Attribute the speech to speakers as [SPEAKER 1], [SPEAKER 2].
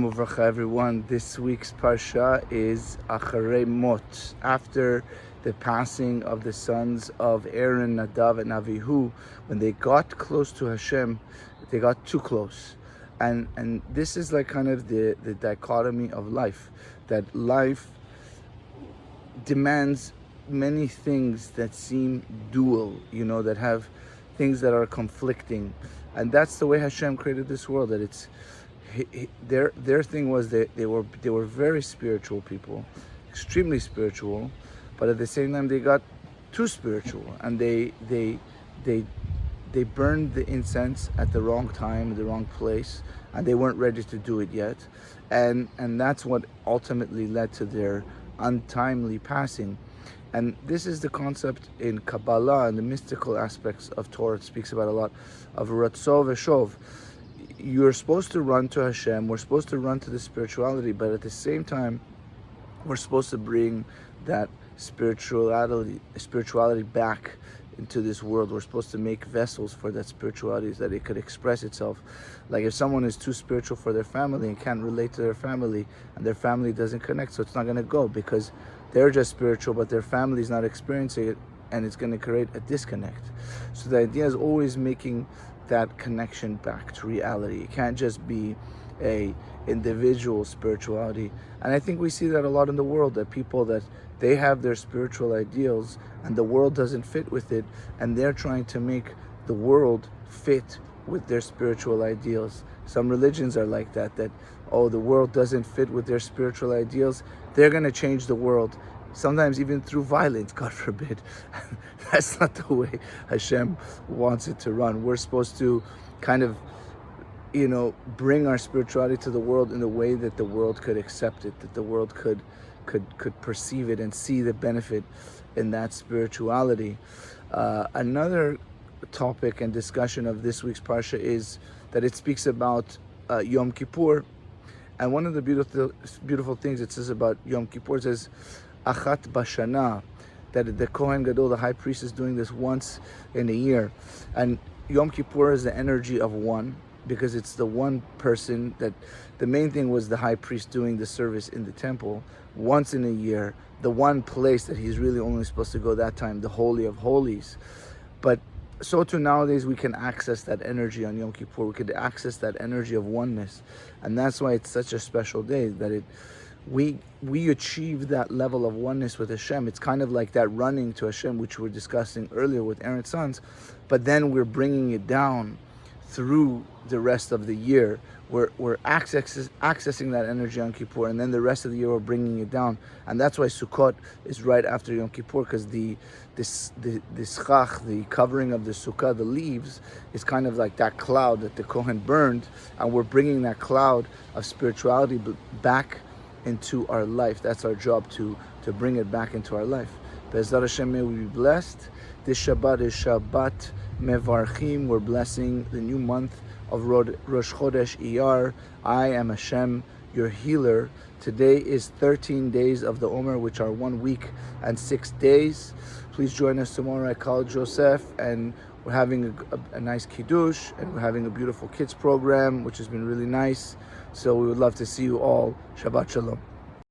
[SPEAKER 1] Uvracha everyone. This week's parsha is Acharei Mot. After the passing of the sons of Aaron, Nadav, and Avihu, when they got close to Hashem, they got too close. And this is like kind of the dichotomy of life. That life demands many things that seem dual, that have things that are conflicting. And that's the way Hashem created this world, that it's their thing was that they were very spiritual people, extremely spiritual, but at the same time they got too spiritual, and they burned the incense at the wrong time, the wrong place, and they weren't ready to do it yet, and that's what ultimately led to their untimely passing. And this is the concept in Kabbalah and the mystical aspects of Torah. It speaks about a lot of Ratzov Veshov. You're supposed to run to Hashem, we're supposed to run to the spirituality, but at the same time, we're supposed to bring that spirituality back into this world. We're supposed to make vessels for that spirituality so that it could express itself. Like if someone is too spiritual for their family and can't relate to their family, and their family doesn't connect, so it's not going to go because they're just spiritual, but their family is not experiencing it, and it's going to create a disconnect. So the idea is always making that connection back to reality. It can't just be a individual spirituality. And I think we see that a lot in the world, that people that they have their spiritual ideals and the world doesn't fit with it, and they're trying to make the world fit with their spiritual ideals. Some religions are like that the world doesn't fit with their spiritual ideals, they're going to change the world, sometimes even through violence, God forbid. That's not the way Hashem wants it to run. We're supposed to kind of, bring our spirituality to the world in a way that the world could accept it, that the world could perceive it and see the benefit in that spirituality. Another topic and discussion of this week's parsha is that it speaks about Yom Kippur. And one of the beautiful things it says about Yom Kippur says, Achat Bashana, that the Kohen Gadol, the high priest, is doing this once in a year. And Yom Kippur is the energy of one, because it's the one person that, the main thing was the high priest doing the service in the temple once in a year, the one place that he's really only supposed to go that time, the Holy of Holies. But so too nowadays we can access that energy on Yom Kippur. We could access that energy of oneness. And that's why it's such a special day, that we achieve that level of oneness with Hashem. It's kind of like that running to Hashem, which we were discussing earlier with Aaron's sons, but then we're bringing it down through the rest of the year. We're accessing that energy on Kippur, and then the rest of the year we're bringing it down. And that's why Sukkot is right after Yom Kippur, because the schach, the covering of the sukkah, the leaves, is kind of like that cloud that the Kohen burned, and we're bringing that cloud of spirituality back into our life. That's our job, to bring it back into our life. Be'ezrat Hashem, may we be blessed. This Shabbat is Shabbat Mevarchim. We're blessing the new month of Rosh Chodesh Iyar. I am Hashem, your healer. Today is 13 days of the Omer, which are 1 week and 6 days. Please join us tomorrow at Kal Joseph, and we're having a nice kiddush, and we're having a beautiful kids program, which has been really nice. So we would love to see you all. Shabbat Shalom.